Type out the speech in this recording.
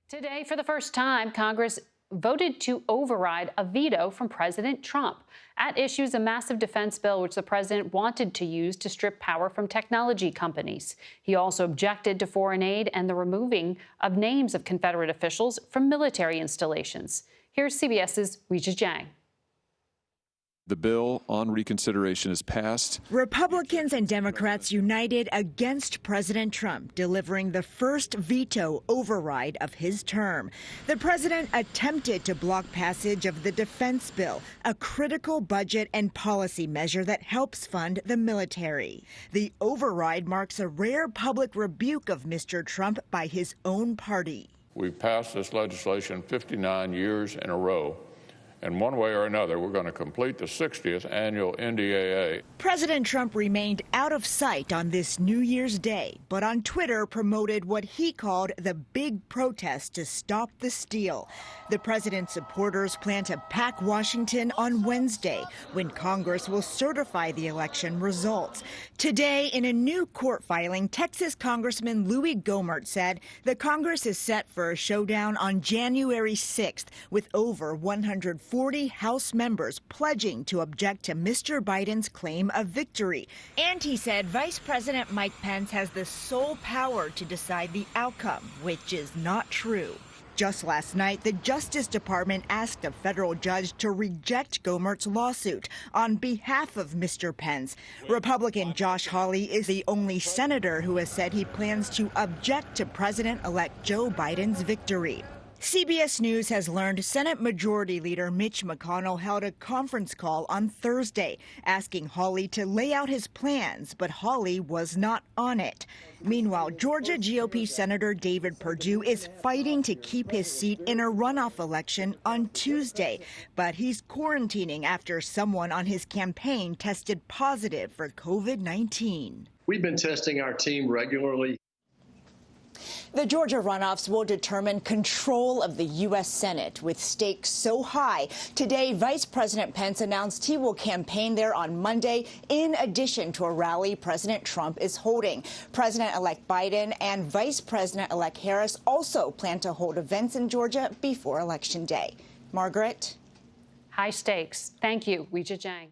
Today, for the first time, Congress voted to override a veto from President Trump. At issue is a massive defense bill which the president wanted to use to strip power from technology companies. He also objected to foreign aid and the removing of names of Confederate officials from military installations. Here's CBS's Weijia Jiang. The bill on reconsideration is passed. Republicans and Democrats united against President Trump, delivering the first veto override of his term. The president attempted to block passage of the defense bill, a critical budget and policy measure that helps fund the military. The override marks a rare public rebuke of Mr. Trump by his own party. We've passed this legislation 59 years in a row. And one way or another, we're going to complete the 60th annual NDAA. President Trump remained out of sight on this New Year's Day, but on Twitter promoted what he called the big protest to stop the steal. The president's supporters plan to pack Washington on Wednesday, when Congress will certify the election results. Today, in a new court filing, Texas Congressman Louis Gohmert said the Congress is set for a showdown on January 6th, with over 140 House members pledging to object to Mr. Biden's claim of victory. And he said Vice President Mike Pence has the sole power to decide the outcome, which is not true. Just last night, the Justice Department asked a federal judge to reject Gohmert's lawsuit on behalf of Mr. Pence. Republican Josh Hawley is the only senator who has said he plans to object to President-elect Joe Biden's victory. CBS News has learned Senate Majority Leader Mitch McConnell held a conference call on Thursday, asking Hawley to lay out his plans, but Hawley was not on it. Meanwhile, Georgia GOP Senator David Perdue is fighting to keep his seat in a runoff election on Tuesday, but he's quarantining after someone on his campaign tested positive for COVID-19. We've been testing our team regularly. The Georgia runoffs will determine control of the U.S. Senate, with stakes so high. Today, Vice President Pence announced he will campaign there on Monday, in addition to a rally President Trump is holding. President-elect Biden and Vice President-elect Harris also plan to hold events in Georgia before Election Day. Margaret? High stakes. Thank you, Weijia Jiang.